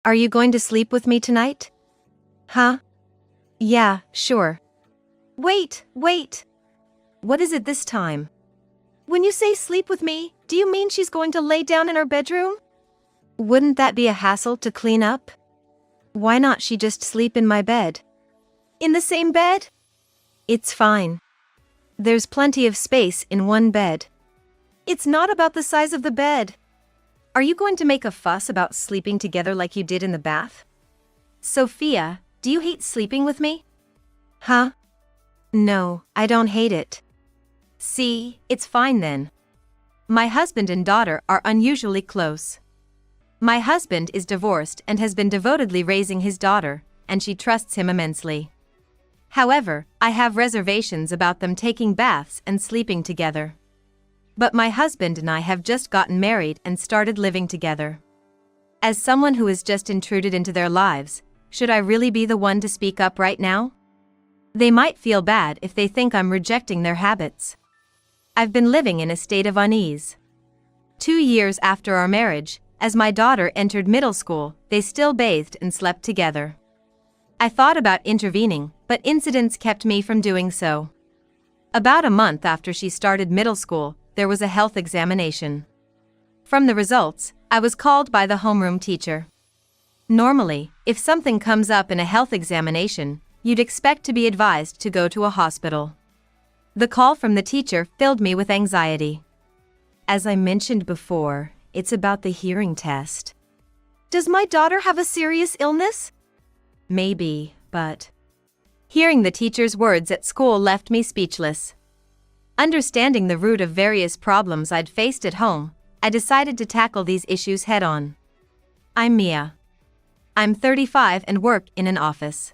Are you going to sleep with me tonight? Huh? Yeah, sure. Wait. What is it this time? When you say sleep with me, do you mean she's going to lay down in our bedroom? Wouldn't that be a hassle to clean up? Why not she just sleep in my bed? In the same bed? It's fine. There's plenty of space in one bed. It's not about the size of the bed. Are you going to make a fuss about sleeping together like you did in the bath? Sophia, do you hate sleeping with me? Huh? No, I don't hate it. See, it's fine then. My husband and daughter are unusually close. My husband is divorced and has been devotedly raising his daughter, and she trusts him immensely. However, I have reservations about them taking baths and sleeping together. But my husband and I have just gotten married and started living together. As someone who has just intruded into their lives, should I really be the one to speak up right now? They might feel bad if they think I'm rejecting their habits. I've been living in a state of unease. 2 years after our marriage, as my daughter entered middle school, they still bathed and slept together. I thought about intervening, but incidents kept me from doing so. About a month after she started middle school, there was a health examination. From the results, I was called by the homeroom teacher. Normally, if something comes up in a health examination, you'd expect to be advised to go to a hospital. The call from the teacher filled me with anxiety. As I mentioned before, it's about the hearing test. Does my daughter have a serious illness? Maybe, but... Hearing the teacher's words at school left me speechless. Understanding the root of various problems I'd faced at home, I decided to tackle these issues head-on. I'm Mia. I'm 35 and work in an office.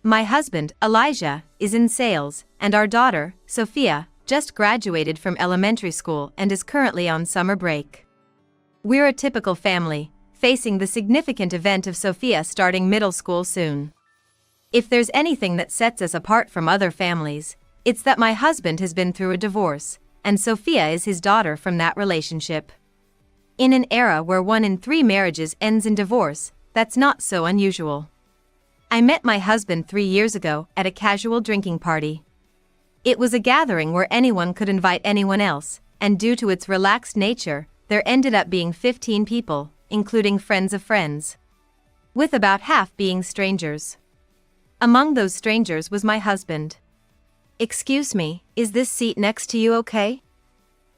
My husband, Elijah, is in sales, and our daughter, Sophia, just graduated from elementary school and is currently on summer break. We're a typical family, facing the significant event of Sophia starting middle school soon. If there's anything that sets us apart from other families, it's that my husband has been through a divorce, and Sophia is his daughter from that relationship. In an era where 1 in 3 marriages ends in divorce, that's not so unusual. I met my husband 3 years ago at a casual drinking party. It was a gathering where anyone could invite anyone else, and due to its relaxed nature, there ended up being 15 people, including friends of friends. With about half being strangers. Among those strangers was my husband. Excuse me, is this seat next to you okay?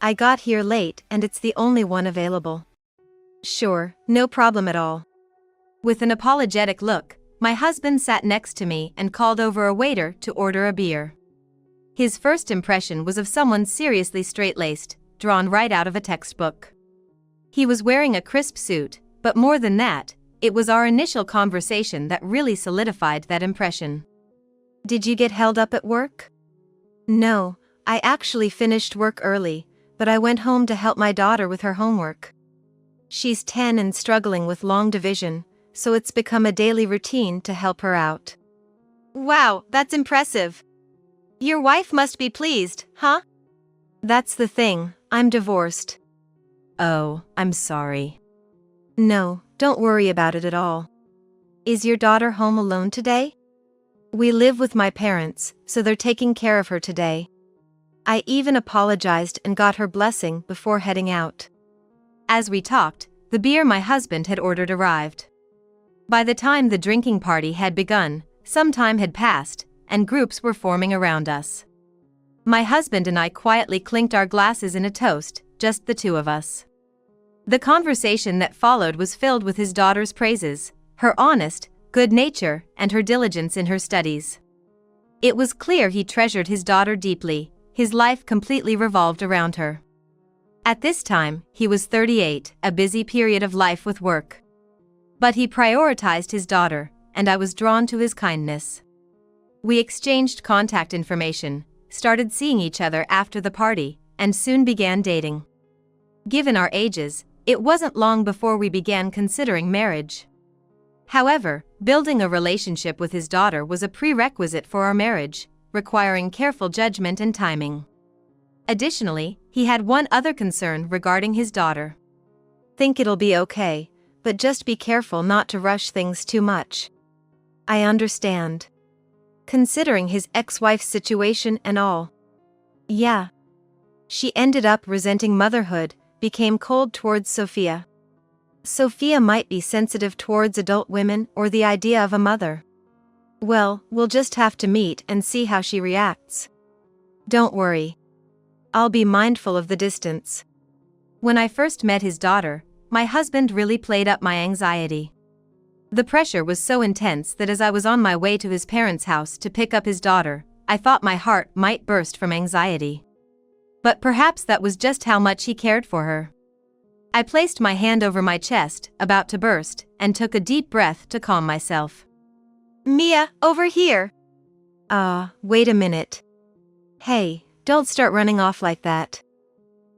I got here late and it's the only one available. Sure, no problem at all. With an apologetic look, my husband sat next to me and called over a waiter to order a beer. His first impression was of someone seriously straight-laced, drawn right out of a textbook. He was wearing a crisp suit, but more than that, it was our initial conversation that really solidified that impression. Did you get held up at work? No, I actually finished work early, but I went home to help my daughter with her homework. She's 10 and struggling with long division, so it's become a daily routine to help her out. Wow, that's impressive. Your wife must be pleased, huh? That's the thing, I'm divorced. Oh, I'm sorry. No, don't worry about it at all. Is your daughter home alone today? We live with my parents, so they're taking care of her today. I even apologized and got her blessing before heading out. As we talked, the beer my husband had ordered arrived. By the time the drinking party had begun, some time had passed, and groups were forming around us. My husband and I quietly clinked our glasses in a toast, just the two of us. The conversation that followed was filled with his daughter's praises, her honest, good nature, and her diligence in her studies. It was clear he treasured his daughter deeply, his life completely revolved around her. At this time, he was 38, a busy period of life with work. But he prioritized his daughter, and I was drawn to his kindness. We exchanged contact information, started seeing each other after the party, and soon began dating. Given our ages, it wasn't long before we began considering marriage. However, building a relationship with his daughter was a prerequisite for our marriage, requiring careful judgment and timing. Additionally, he had one other concern regarding his daughter. Think it'll be okay, but just be careful not to rush things too much. I understand. Considering his ex-wife's situation and all. Yeah. She ended up resenting motherhood, became cold towards Sophia. Sophia might be sensitive towards adult women or the idea of a mother. Well, we'll just have to meet and see how she reacts. Don't worry. I'll be mindful of the distance. When I first met his daughter, my husband really played up my anxiety. The pressure was so intense that as I was on my way to his parents' house to pick up his daughter, I thought my heart might burst from anxiety. But perhaps that was just how much he cared for her. I placed my hand over my chest, about to burst, and took a deep breath to calm myself. Mia, over here. Wait a minute. Hey, don't start running off like that.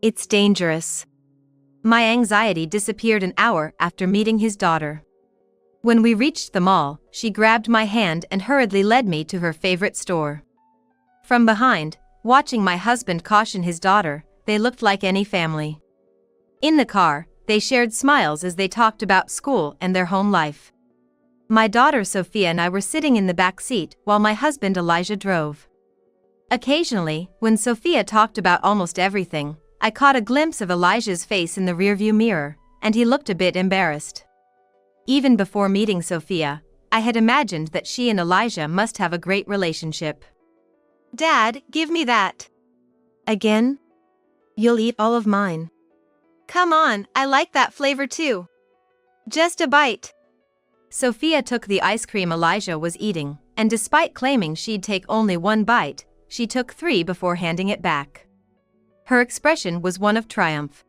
It's dangerous. My anxiety disappeared an hour after meeting his daughter. When we reached the mall, she grabbed my hand and hurriedly led me to her favorite store. From behind, watching my husband caution his daughter, they looked like any family. In the car, they shared smiles as they talked about school and their home life. My daughter Sophia and I were sitting in the back seat while my husband Elijah drove. Occasionally, when Sophia talked about almost everything, I caught a glimpse of Elijah's face in the rearview mirror, and he looked a bit embarrassed. Even before meeting Sophia, I had imagined that she and Elijah must have a great relationship. Dad, give me that. Again? You'll eat all of mine. Come on, I like that flavor too. Just a bite. Sophia took the ice cream Elijah was eating, and despite claiming she'd take only one bite, she took 3 before handing it back. Her expression was one of triumph.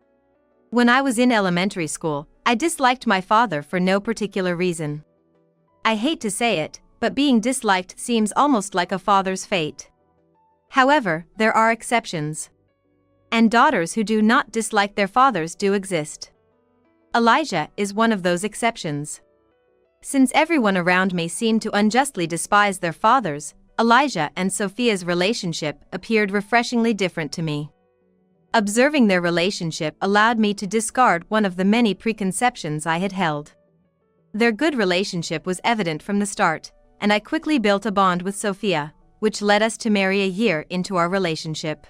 When I was in elementary school, I disliked my father for no particular reason. I hate to say it, but being disliked seems almost like a father's fate. However, there are exceptions. And daughters who do not dislike their fathers do exist. Elijah is one of those exceptions. Since everyone around me seemed to unjustly despise their fathers, Elijah and Sophia's relationship appeared refreshingly different to me. Observing their relationship allowed me to discard one of the many preconceptions I had held. Their good relationship was evident from the start, and I quickly built a bond with Sophia, which led us to marry a year into our relationship.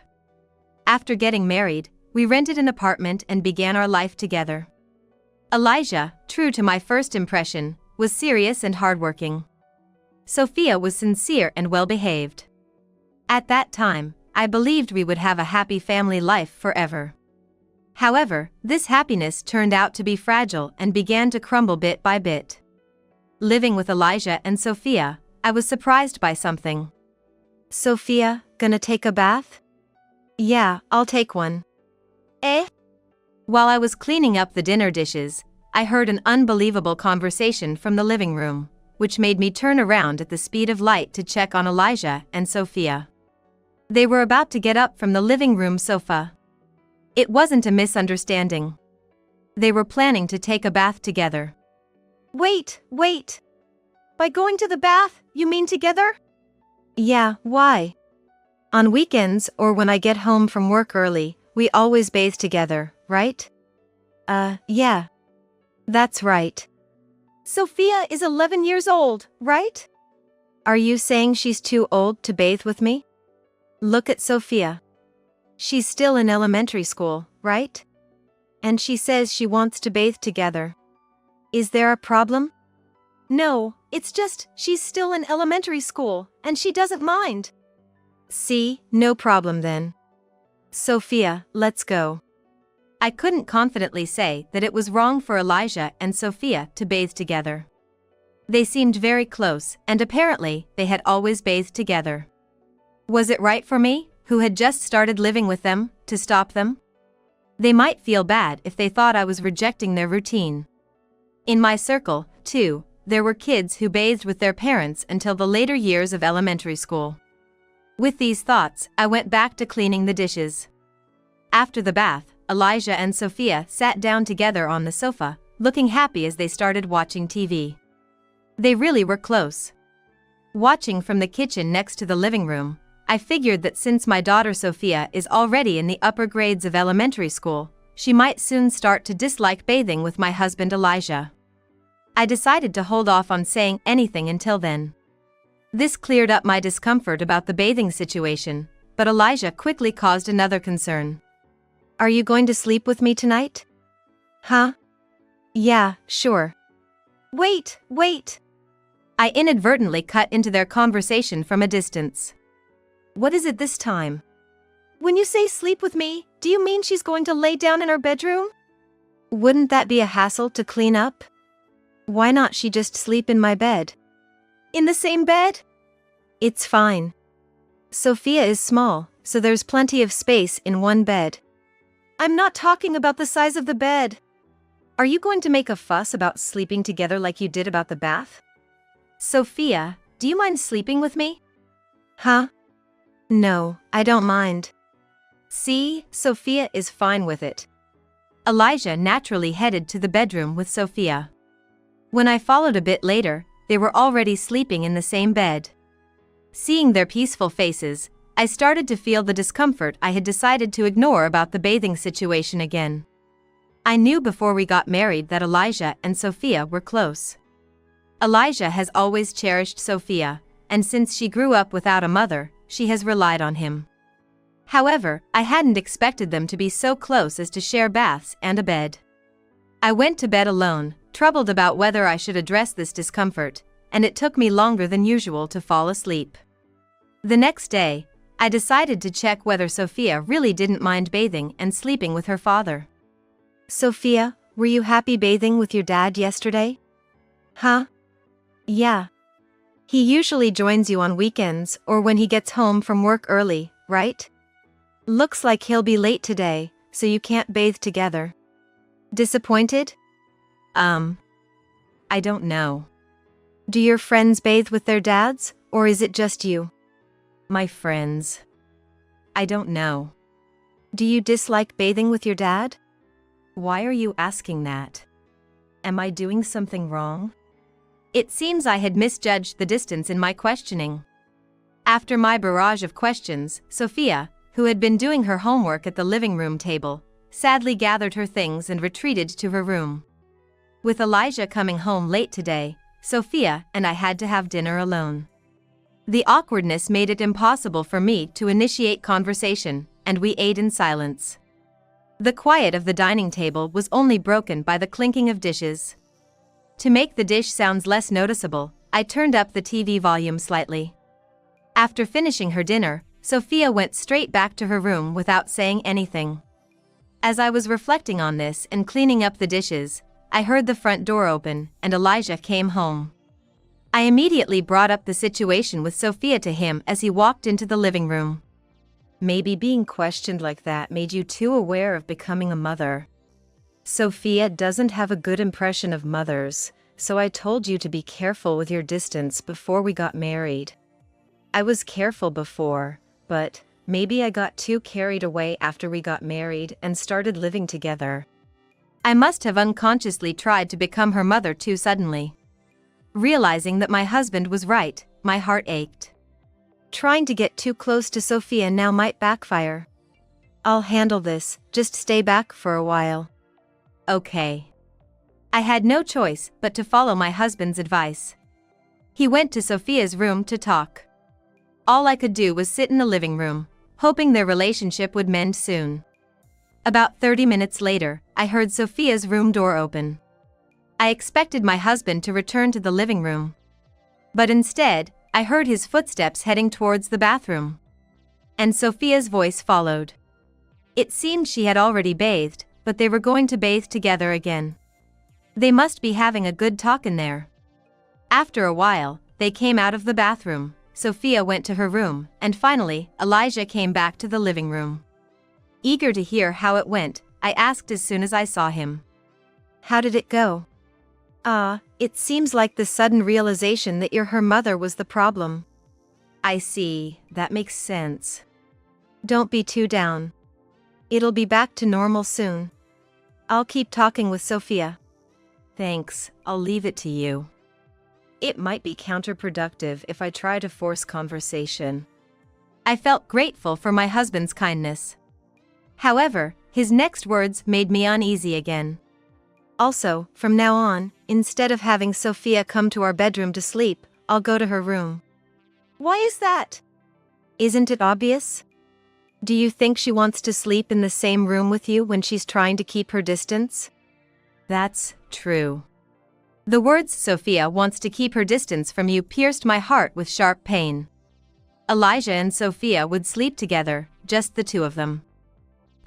After getting married, we rented an apartment and began our life together. Elijah, true to my first impression, was serious and hardworking. Sophia was sincere and well-behaved. At that time, I believed we would have a happy family life forever. However, this happiness turned out to be fragile and began to crumble bit by bit. Living with Elijah and Sophia, I was surprised by something. Sophia, gonna take a bath? Yeah, I'll take one. Eh? While I was cleaning up the dinner dishes, I heard an unbelievable conversation from the living room, which made me turn around at the speed of light to check on Elijah and Sophia. They were about to get up from the living room sofa. It wasn't a misunderstanding. They were planning to take a bath together. Wait. By going to the bath, you mean together? Yeah, why? On weekends or when I get home from work early, we always bathe together, right? Yeah. That's right. Sophia is 11 years old, right? Are you saying she's too old to bathe with me? Look at Sophia. She's still in elementary school, right? And she says she wants to bathe together. Is there a problem? No, it's just she's still in elementary school, and she doesn't mind. See, no problem then. Sophia, let's go. I couldn't confidently say that it was wrong for Elijah and Sophia to bathe together. They seemed very close, and apparently they had always bathed together. Was it right for me, who had just started living with them, to stop them? They might feel bad if they thought I was rejecting their routine. In my circle, too, there were kids who bathed with their parents until the later years of elementary school. With these thoughts, I went back to cleaning the dishes. After the bath, Elijah and Sophia sat down together on the sofa, looking happy as they started watching TV. They really were close. Watching from the kitchen next to the living room, I figured that since my daughter Sophia is already in the upper grades of elementary school, she might soon start to dislike bathing with my husband Elijah. I decided to hold off on saying anything until then. This cleared up my discomfort about the bathing situation, but Elijah quickly caused another concern. Are you going to sleep with me tonight? Huh? Yeah, sure. Wait, wait. I inadvertently cut into their conversation from a distance. What is it this time? When you say sleep with me, do you mean she's going to lay down in our bedroom? Wouldn't that be a hassle to clean up? Why not she just sleep in my bed? In the same bed? It's fine. Sophia is small, so there's plenty of space in one bed. I'm not talking about the size of the bed. Are you going to make a fuss about sleeping together like you did about the bath? Sophia, do you mind sleeping with me? Huh? No, I don't mind. See, Sophia is fine with it. Elijah naturally headed to the bedroom with Sophia. When I followed a bit later, they were already sleeping in the same bed. Seeing their peaceful faces, I started to feel the discomfort I had decided to ignore about the bathing situation again. I knew before we got married that Elijah and Sophia were close. Elijah has always cherished Sophia, and since she grew up without a mother, she has relied on him. However, I hadn't expected them to be so close as to share baths and a bed. I went to bed alone, troubled about whether I should address this discomfort, and it took me longer than usual to fall asleep. The next day, I decided to check whether Sophia really didn't mind bathing and sleeping with her father. Sophia, were you happy bathing with your dad yesterday? Huh? Yeah. He usually joins you on weekends or when he gets home from work early, right? Looks like he'll be late today, so you can't bathe together. Disappointed? I don't know. Do your friends bathe with their dads, or is it just you? My friends. I don't know. Do you dislike bathing with your dad? Why are you asking that? Am I doing something wrong? It seems I had misjudged the distance in my questioning. After my barrage of questions, Sophia, who had been doing her homework at the living room table, sadly gathered her things and retreated to her room. With Elijah coming home late today, Sophia and I had to have dinner alone. The awkwardness made it impossible for me to initiate conversation, and we ate in silence. The quiet of the dining table was only broken by the clinking of dishes. To make the dish sounds less noticeable, I turned up the TV volume slightly. After finishing her dinner, Sophia went straight back to her room without saying anything. As I was reflecting on this and cleaning up the dishes, I heard the front door open and Elijah came home. I immediately brought up the situation with Sophia to him as he walked into the living room. Maybe being questioned like that made you too aware of becoming a mother. Sophia doesn't have a good impression of mothers, so I told you to be careful with your distance before we got married. I was careful before, but maybe I got too carried away after we got married and started living together. I must have unconsciously tried to become her mother too suddenly. Realizing that my husband was right, my heart ached. Trying to get too close to Sophia now might backfire. I'll handle this, just stay back for a while. Okay. I had no choice but to follow my husband's advice. He went to Sophia's room to talk. All I could do was sit in the living room, hoping their relationship would mend soon. About 30 minutes later, I heard Sophia's room door open. I expected my husband to return to the living room. But instead, I heard his footsteps heading towards the bathroom. And Sophia's voice followed. It seemed she had already bathed, but they were going to bathe together again. They must be having a good talk in there. After a while, they came out of the bathroom, Sophia went to her room, and finally, Elijah came back to the living room. Eager to hear how it went, I asked as soon as I saw him. How did it go? It seems like the sudden realization that you're her mother was the problem. I see, that makes sense. Don't be too down. It'll be back to normal soon. I'll keep talking with Sophia. Thanks, I'll leave it to you. It might be counterproductive if I try to force conversation. I felt grateful for my husband's kindness. However, his next words made me uneasy again. Also, from now on, instead of having Sophia come to our bedroom to sleep, I'll go to her room. Why is that? Isn't it obvious? Do you think she wants to sleep in the same room with you when she's trying to keep her distance? That's true. The words "Sophia wants to keep her distance from you" pierced my heart with sharp pain. Elijah and Sophia would sleep together, just the two of them.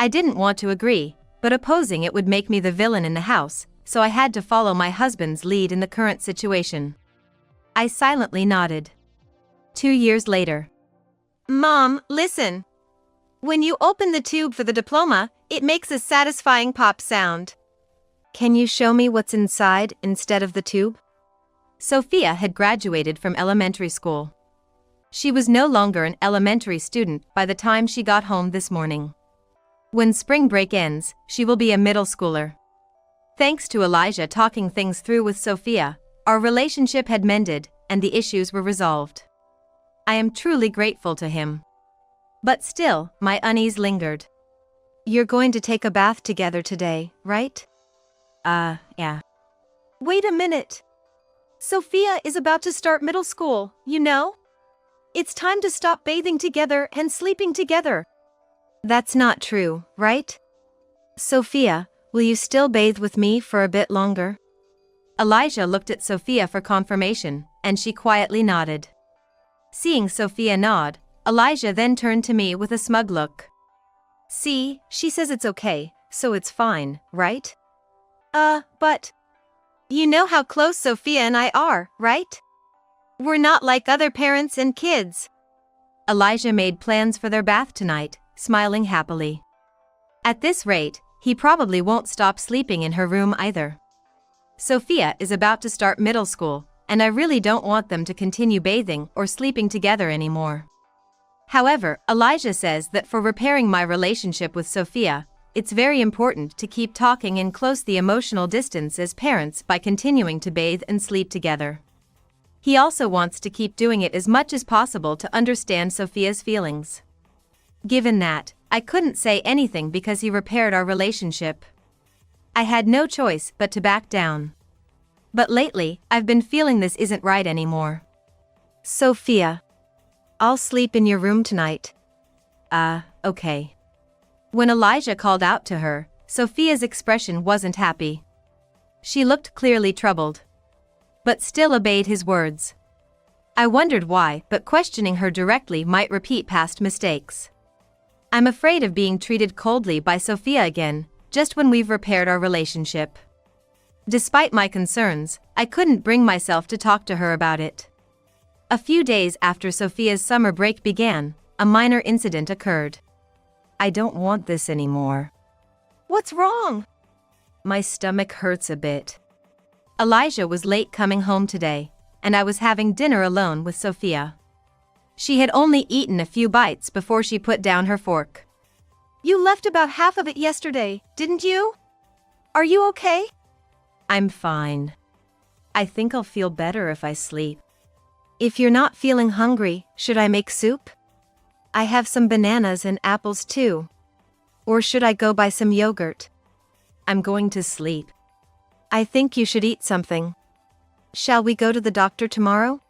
I didn't want to agree, but opposing it would make me the villain in the house, so I had to follow my husband's lead in the current situation. I silently nodded. 2 years later. Mom, listen. When you open the tube for the diploma, it makes a satisfying pop sound. Can you show me what's inside instead of the tube? Sophia had graduated from elementary school. She was no longer an elementary student by the time she got home this morning. When spring break ends, she will be a middle schooler. Thanks to Elijah talking things through with Sophia, our relationship had mended, and the issues were resolved. I am truly grateful to him. But still, my unease lingered. You're going to take a bath together today, right? Yeah. Wait a minute. Sophia is about to start middle school, you know? It's time to stop bathing together and sleeping together. That's not true, right? Sophia, will you still bathe with me for a bit longer? Elijah looked at Sophia for confirmation, and she quietly nodded. Seeing Sophia nod, Elijah then turned to me with a smug look. See, she says it's okay, so it's fine, right? But you know how close Sophia and I are, right? We're not like other parents and kids. Elijah made plans for their bath tonight, smiling happily. At this rate, he probably won't stop sleeping in her room either. Sophia is about to start middle school, and I really don't want them to continue bathing or sleeping together anymore. However, Elijah says that for repairing my relationship with Sophia, it's very important to keep talking and close the emotional distance as parents by continuing to bathe and sleep together. He also wants to keep doing it as much as possible to understand Sophia's feelings. Given that, I couldn't say anything because he repaired our relationship. I had no choice but to back down. But lately, I've been feeling this isn't right anymore. Sophia, I'll sleep in your room tonight. Okay. When Elijah called out to her, Sophia's expression wasn't happy. She looked clearly troubled. But still obeyed his words. I wondered why, but questioning her directly might repeat past mistakes. I'm afraid of being treated coldly by Sophia again, just when we've repaired our relationship. Despite my concerns, I couldn't bring myself to talk to her about it. A few days after Sophia's summer break began, a minor incident occurred. I don't want this anymore. What's wrong? My stomach hurts a bit. Elijah was late coming home today, and I was having dinner alone with Sophia. She had only eaten a few bites before she put down her fork. You left about half of it yesterday, didn't you? Are you okay? I'm fine. I think I'll feel better if I sleep. If you're not feeling hungry, should I make soup? I have some bananas and apples too. Or should I go buy some yogurt? I'm going to sleep. I think you should eat something. Shall we go to the doctor tomorrow?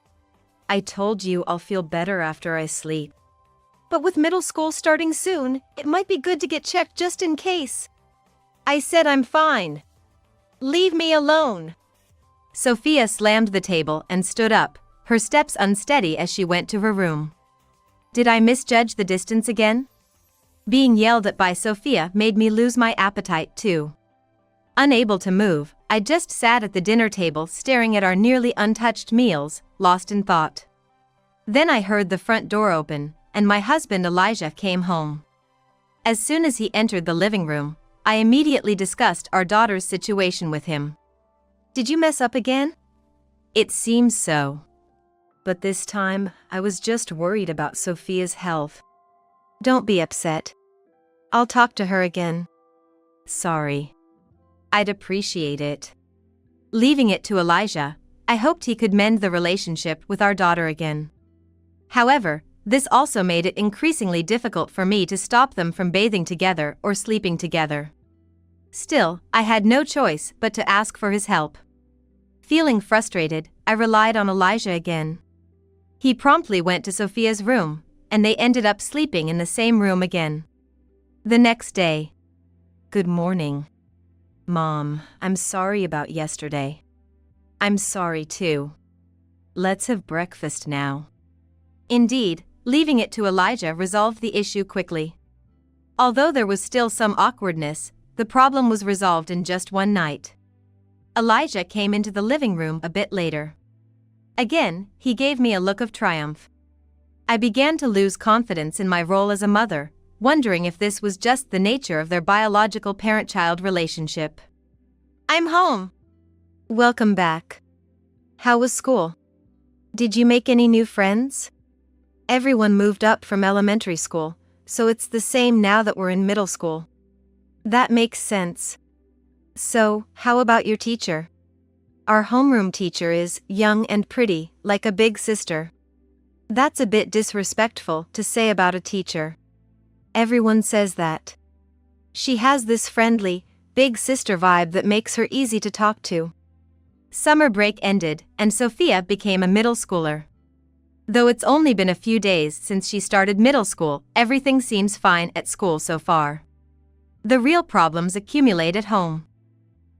I told you I'll feel better after I sleep. But with middle school starting soon, it might be good to get checked just in case. I said I'm fine. Leave me alone. Sophia slammed the table and stood up, her steps unsteady as she went to her room. Did I misjudge the distance again? Being yelled at by Sophia made me lose my appetite too. Unable to move, I just sat at the dinner table staring at our nearly untouched meals, lost in thought. Then I heard the front door open, and my husband Elijah came home. As soon as he entered the living room, I immediately discussed our daughter's situation with him. Did you mess up again? It seems so. But this time, I was just worried about Sophia's health. Don't be upset. I'll talk to her again. Sorry. I'd appreciate it. Leaving it to Elijah, I hoped he could mend the relationship with our daughter again. However, this also made it increasingly difficult for me to stop them from bathing together or sleeping together. Still, I had no choice but to ask for his help. Feeling frustrated, I relied on Elijah again. He promptly went to Sophia's room, and they ended up sleeping in the same room again. The next day. Good morning. Mom, I'm sorry about yesterday. I'm sorry too. Let's have breakfast now. Indeed, leaving it to Elijah resolved the issue quickly. Although there was still some awkwardness, the problem was resolved in just one night. Elijah came into the living room a bit later. Again, he gave me a look of triumph. I began to lose confidence in my role as a mother, wondering if this was just the nature of their biological parent-child relationship. I'm home. Welcome back. How was school? Did you make any new friends? Everyone moved up from elementary school, so it's the same now that we're in middle school. That makes sense. So, how about your teacher? Our homeroom teacher is young and pretty, like a big sister. That's a bit disrespectful to say about a teacher. Everyone says that. She has this friendly, big sister vibe that makes her easy to talk to. Summer break ended, and Sophia became a middle schooler. Though it's only been a few days since she started middle school, everything seems fine at school so far. The real problems accumulate at home.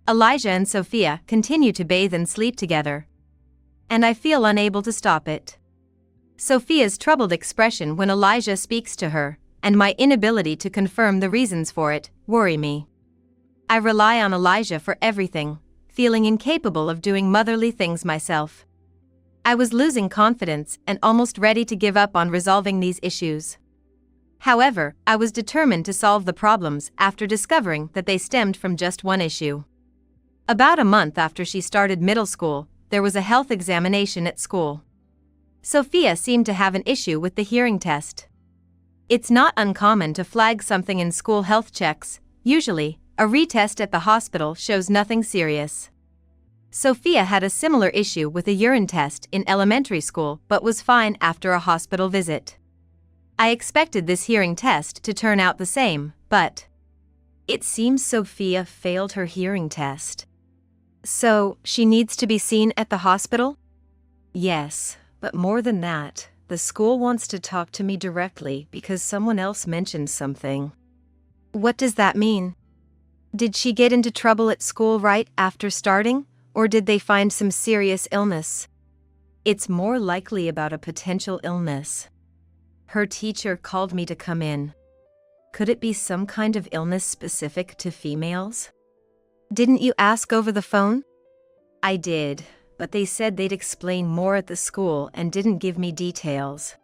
Elijah and Sophia continue to bathe and sleep together. And I feel unable to stop it. Sophia's troubled expression when Elijah speaks to her, and my inability to confirm the reasons for it, worry me. I rely on Elijah for everything, feeling incapable of doing motherly things myself. I was losing confidence and almost ready to give up on resolving these issues. However, I was determined to solve the problems after discovering that they stemmed from just one issue. About a month after she started middle school, there was a health examination at school. Sophia seemed to have an issue with the hearing test. It's not uncommon to flag something in school health checks. Usually, a retest at the hospital shows nothing serious. Sophia had a similar issue with a urine test in elementary school but was fine after a hospital visit. I expected this hearing test to turn out the same, but it seems Sophia failed her hearing test. So, she needs to be seen at the hospital? Yes, but more than that, the school wants to talk to me directly because someone else mentioned something. What does that mean? Did she get into trouble at school right after starting, or did they find some serious illness? It's more likely about a potential illness. Her teacher called me to come in. Could it be some kind of illness specific to females? Didn't you ask over the phone? I did, but they said they'd explain more at the school and didn't give me details.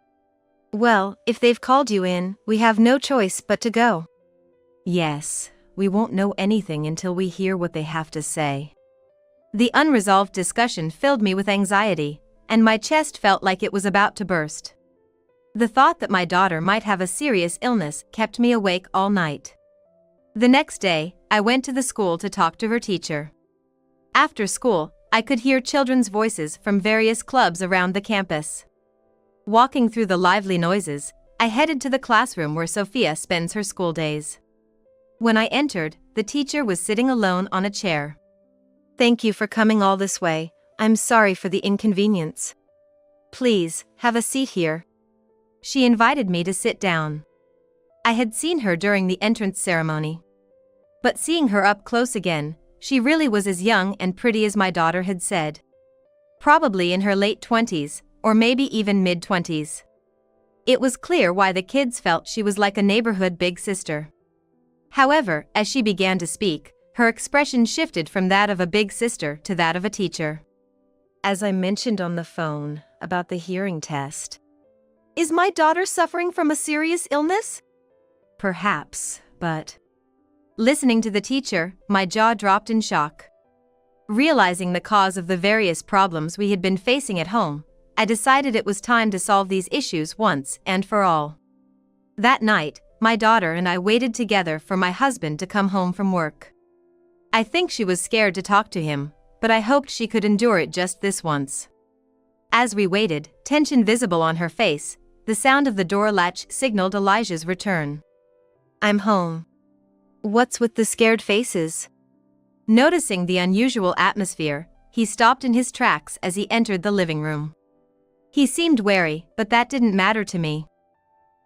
Well, if they've called you in, we have no choice but to go. Yes, we won't know anything until we hear what they have to say. The unresolved discussion filled me with anxiety, and my chest felt like it was about to burst. The thought that my daughter might have a serious illness kept me awake all night. The next day, I went to the school to talk to her teacher. After school, I could hear children's voices from various clubs around the campus. Walking through the lively noises, I headed to the classroom where Sophia spends her school days. When I entered, the teacher was sitting alone on a chair. Thank you for coming all this way. I'm sorry for the inconvenience. Please, have a seat here. She invited me to sit down. I had seen her during the entrance ceremony. But seeing her up close again, she really was as young and pretty as my daughter had said. Probably in her late 20s, or maybe even mid-20s. It was clear why the kids felt she was like a neighborhood big sister. However, as she began to speak, her expression shifted from that of a big sister to that of a teacher. As I mentioned on the phone about the hearing test. Is my daughter suffering from a serious illness? Perhaps, but... Listening to the teacher, my jaw dropped in shock. Realizing the cause of the various problems we had been facing at home, I decided it was time to solve these issues once and for all. That night, my daughter and I waited together for my husband to come home from work. I think she was scared to talk to him, but I hoped she could endure it just this once. As we waited, tension visible on her face, the sound of the door latch signaled Elijah's return. I'm home. What's with the scared faces? Noticing the unusual atmosphere, he stopped in his tracks as he entered the living room. He seemed wary, but that didn't matter to me.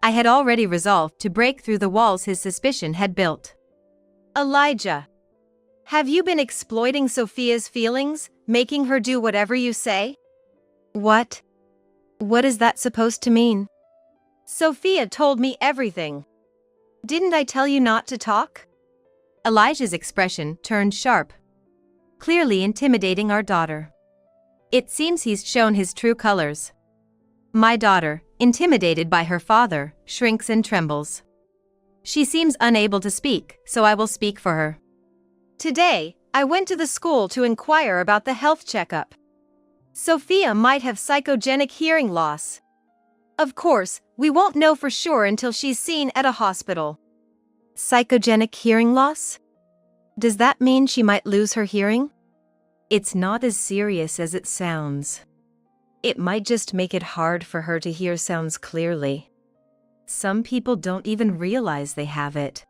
I had already resolved to break through the walls his suspicion had built. Elijah, have you been exploiting Sophia's feelings, making her do whatever you say? What? What is that supposed to mean? Sophia told me everything. Didn't I tell you not to talk? Elijah's expression turned sharp, clearly intimidating our daughter. It seems he's shown his true colors. My daughter, intimidated by her father, shrinks and trembles. She seems unable to speak, so I will speak for her. Today, I went to the school to inquire about the health checkup. Sophia might have psychogenic hearing loss. Of course, we won't know for sure until she's seen at a hospital. Psychogenic hearing loss? Does that mean she might lose her hearing? It's not as serious as it sounds. It might just make it hard for her to hear sounds clearly. Some people don't even realize they have it.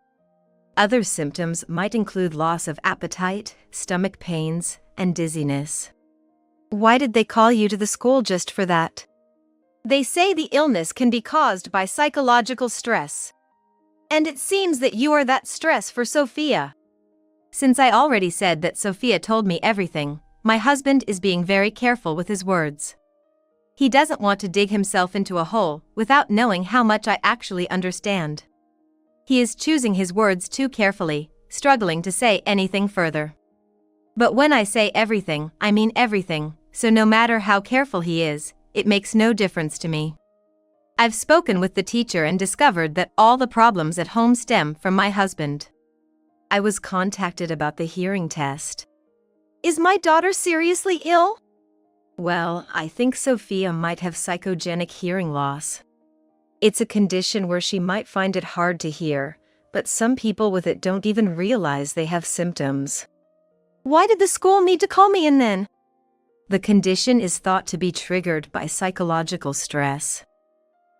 Other symptoms might include loss of appetite, stomach pains, and dizziness. Why did they call you to the school just for that? They say the illness can be caused by psychological stress. And it seems that you are that stress for Sophia. Since I already said that Sophia told me everything, my husband is being very careful with his words. He doesn't want to dig himself into a hole without knowing how much I actually understand. He is choosing his words too carefully, struggling to say anything further. But when I say everything, I mean everything, so no matter how careful he is, it makes no difference to me. I've spoken with the teacher and discovered that all the problems at home stem from my husband. I was contacted about the hearing test. Is my daughter seriously ill? Well, I think Sophia might have psychogenic hearing loss. It's a condition where she might find it hard to hear, but some people with it don't even realize they have symptoms. Why did the school need to call me in then? The condition is thought to be triggered by psychological stress.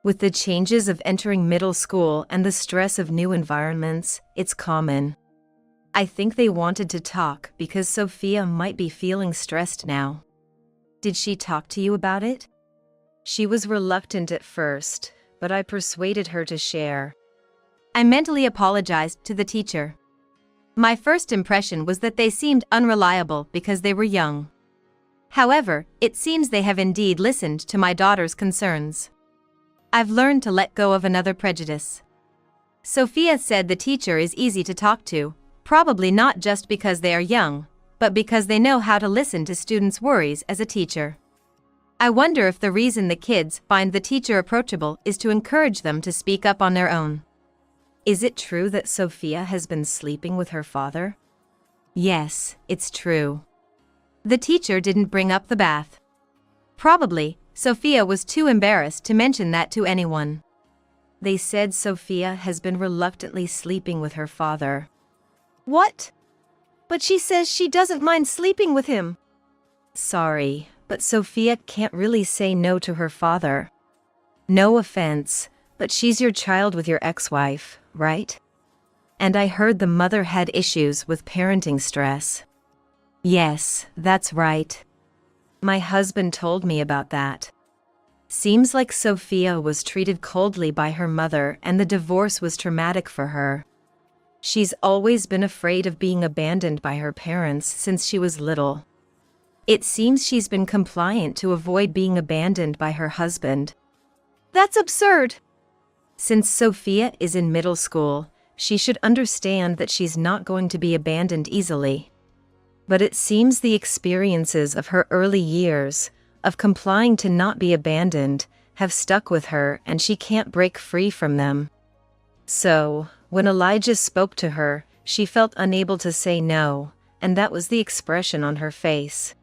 With the changes of entering middle school and the stress of new environments, it's common. I think they wanted to talk because Sophia might be feeling stressed now. Did she talk to you about it? She was reluctant at first, but I persuaded her to share. I mentally apologized to the teacher. My first impression was that they seemed unreliable because they were young. However, it seems they have indeed listened to my daughter's concerns. I've learned to let go of another prejudice. Sophia said the teacher is easy to talk to, probably not just because they are young, but because they know how to listen to students' worries as a teacher. I wonder if the reason the kids find the teacher approachable is to encourage them to speak up on their own. Is it true that Sophia has been sleeping with her father? Yes, it's true. The teacher didn't bring up the bath. Probably, Sophia was too embarrassed to mention that to anyone. They said Sophia has been reluctantly sleeping with her father. What? But she says she doesn't mind sleeping with him. Sorry, but Sophia can't really say no to her father. No offense, but she's your child with your ex-wife, right? And I heard the mother had issues with parenting stress. Yes, that's right. My husband told me about that. Seems like Sophia was treated coldly by her mother and the divorce was traumatic for her. She's always been afraid of being abandoned by her parents since she was little. It seems she's been compliant to avoid being abandoned by her husband. That's absurd. Since Sophia is in middle school, she should understand that she's not going to be abandoned easily. But it seems the experiences of her early years, of complying to not be abandoned, have stuck with her and she can't break free from them. So, when Elijah spoke to her, she felt unable to say no, and that was the expression on her face.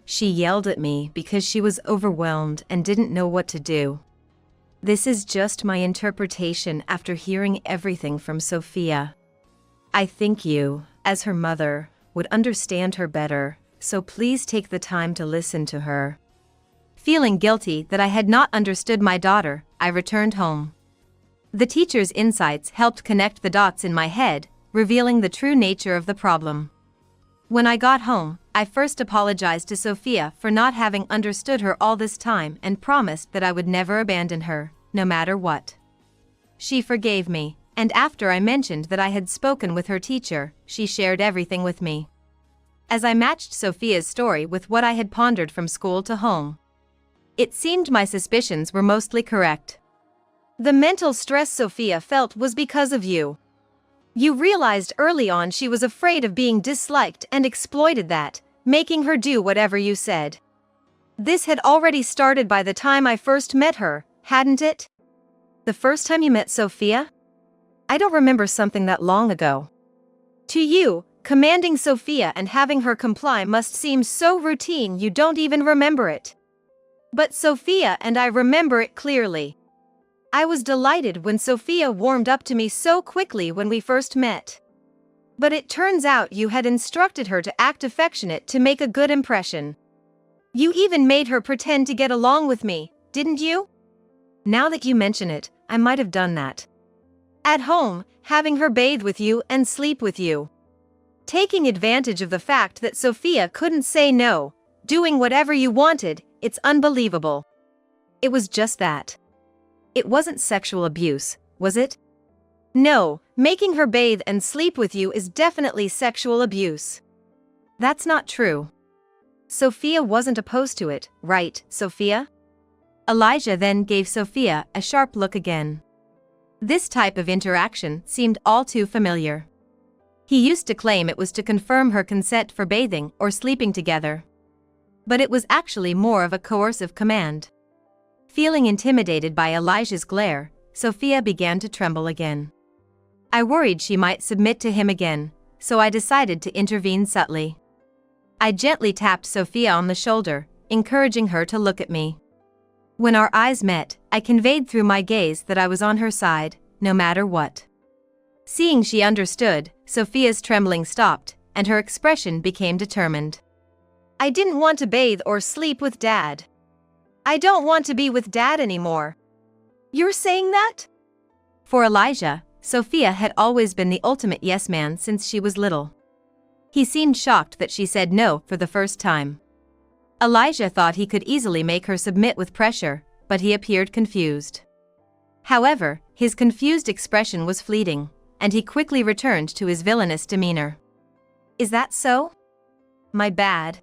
She yelled at me because she was overwhelmed and didn't know what to do. This is just my interpretation after hearing everything from Sophia. I think you, as her mother, would understand her better, so please take the time to listen to her. Feeling guilty that I had not understood my daughter, I returned home. The teacher's insights helped connect the dots in my head, revealing the true nature of the problem. When I got home, I first apologized to Sophia for not having understood her all this time and promised that I would never abandon her, no matter what. She forgave me, and after I mentioned that I had spoken with her teacher, she shared everything with me. As I matched Sophia's story with what I had pondered from school to home, it seemed my suspicions were mostly correct. The mental stress Sophia felt was because of you. You realized early on she was afraid of being disliked and exploited that, making her do whatever you said. This had already started by the time I first met her, hadn't it? The first time you met Sophia? I don't remember something that long ago. To you, commanding Sophia and having her comply must seem so routine you don't even remember it. But Sophia and I remember it clearly. I was delighted when Sophia warmed up to me so quickly when we first met. But it turns out you had instructed her to act affectionate to make a good impression. You even made her pretend to get along with me, didn't you? Now that you mention it, I might have done that. At home, having her bathe with you and sleep with you. Taking advantage of the fact that Sophia couldn't say no, doing whatever you wanted, it's unbelievable. It was just that. It wasn't sexual abuse, was it? No, making her bathe and sleep with you is definitely sexual abuse. That's not true. Sophia wasn't opposed to it, right, Sophia? Elijah then gave Sophia a sharp look again. This type of interaction seemed all too familiar. He used to claim it was to confirm her consent for bathing or sleeping together. But it was actually more of a coercive command. Feeling intimidated by Elijah's glare, Sophia began to tremble again. I worried she might submit to him again, so I decided to intervene subtly. I gently tapped Sophia on the shoulder, encouraging her to look at me. When our eyes met, I conveyed through my gaze that I was on her side, no matter what. Seeing she understood, Sophia's trembling stopped, and her expression became determined. I didn't want to bathe or sleep with Dad. I don't want to be with Dad anymore. You're saying that? For Elijah, Sophia had always been the ultimate yes man since she was little. He seemed shocked that she said no for the first time. Elijah thought he could easily make her submit with pressure, but he appeared confused. However, his confused expression was fleeting, and he quickly returned to his villainous demeanor. Is that so? My bad.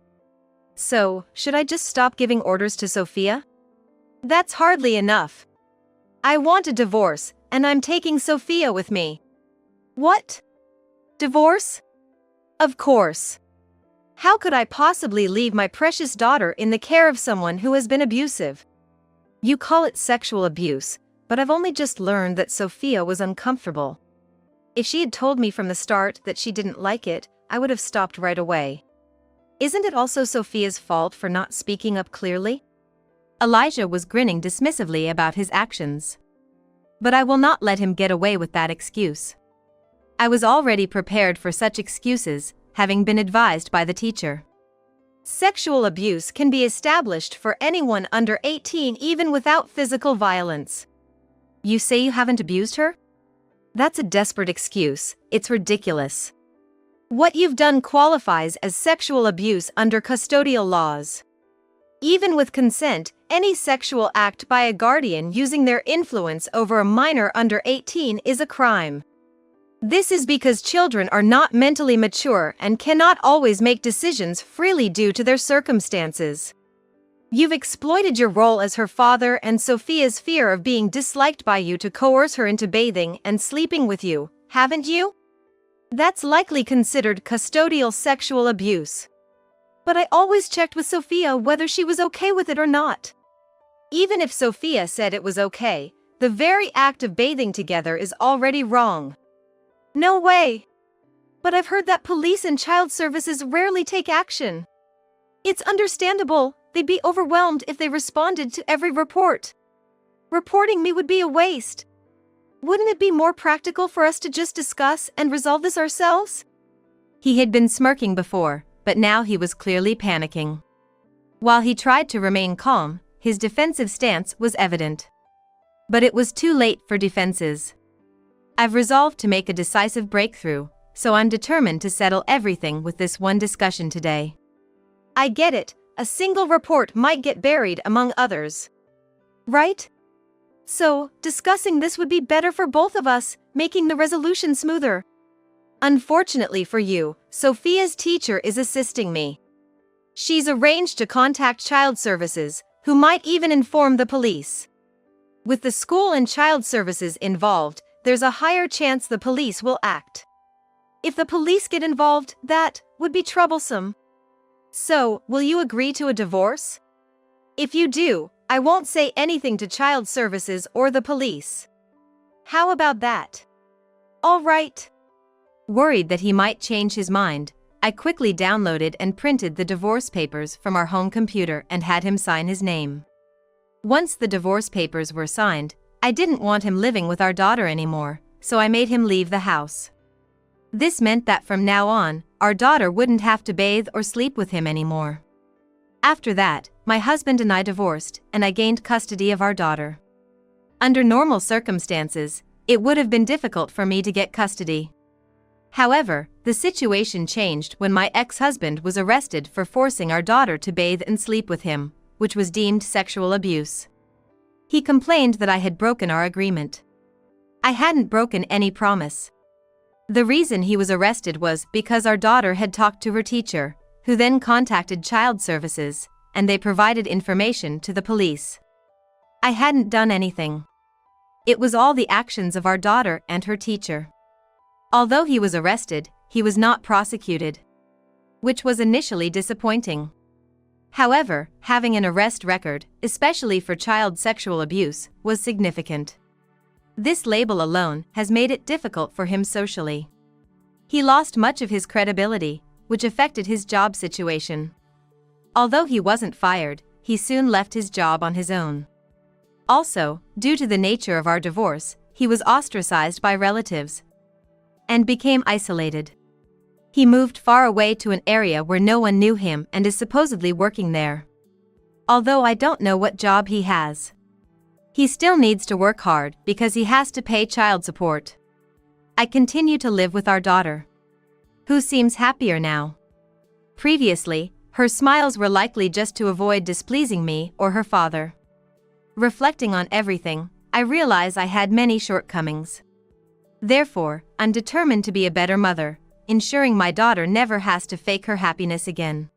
So, should I just stop giving orders to Sophia? That's hardly enough. I want a divorce, and I'm taking Sophia with me. What? Divorce? Of course. How could I possibly leave my precious daughter in the care of someone who has been abusive? You call it sexual abuse, but I've only just learned that Sophia was uncomfortable. If she had told me from the start that she didn't like it, I would have stopped right away. Isn't it also Sophia's fault for not speaking up clearly? Elijah was grinning dismissively about his actions. But I will not let him get away with that excuse. I was already prepared for such excuses, having been advised by the teacher. Sexual abuse can be established for anyone under 18 even without physical violence. You say you haven't abused her? That's a desperate excuse, it's ridiculous. What you've done qualifies as sexual abuse under custodial laws. Even with consent, any sexual act by a guardian using their influence over a minor under 18 is a crime. This is because children are not mentally mature and cannot always make decisions freely due to their circumstances. You've exploited your role as her father and Sophia's fear of being disliked by you to coerce her into bathing and sleeping with you, haven't you? That's likely considered custodial sexual abuse. But I always checked with Sophia whether she was okay with it or not. Even if Sophia said it was okay, the very act of bathing together is already wrong. No way! But I've heard that police and child services rarely take action. It's understandable, they'd be overwhelmed if they responded to every report. Reporting me would be a waste. Wouldn't it be more practical for us to just discuss and resolve this ourselves? He had been smirking before, but now he was clearly panicking. While he tried to remain calm, his defensive stance was evident. But it was too late for defenses. I've resolved to make a decisive breakthrough, so I'm determined to settle everything with this one discussion today. I get it, a single report might get buried among others. Right? So, discussing this would be better for both of us, making the resolution smoother. Unfortunately for you, Sophia's teacher is assisting me. She's arranged to contact child services, who might even inform the police. With the school and child services involved, there's a higher chance the police will act. If the police get involved, that would be troublesome. So, will you agree to a divorce? If you do, I won't say anything to child services or the police. How about that? All right. Worried that he might change his mind, I quickly downloaded and printed the divorce papers from our home computer and had him sign his name. Once the divorce papers were signed, I didn't want him living with our daughter anymore, so I made him leave the house. This meant that from now on, our daughter wouldn't have to bathe or sleep with him anymore. After that, my husband and I divorced, and I gained custody of our daughter. Under normal circumstances, it would have been difficult for me to get custody. However, the situation changed when my ex-husband was arrested for forcing our daughter to bathe and sleep with him, which was deemed sexual abuse. He complained that I had broken our agreement. I hadn't broken any promise. The reason he was arrested was because our daughter had talked to her teacher, who then contacted child services, and they provided information to the police. I hadn't done anything. It was all the actions of our daughter and her teacher. Although he was arrested, he was not prosecuted, which was initially disappointing. However, having an arrest record, especially for child sexual abuse, was significant. This label alone has made it difficult for him socially. He lost much of his credibility, which affected his job situation. Although he wasn't fired, he soon left his job on his own. Also, due to the nature of our divorce, he was ostracized by relatives and became isolated. He moved far away to an area where no one knew him and is supposedly working there. Although I don't know what job he has. He still needs to work hard because he has to pay child support. I continue to live with our daughter, who seems happier now. Previously, her smiles were likely just to avoid displeasing me or her father. Reflecting on everything, I realize I had many shortcomings. Therefore, I'm determined to be a better mother, ensuring my daughter never has to fake her happiness again.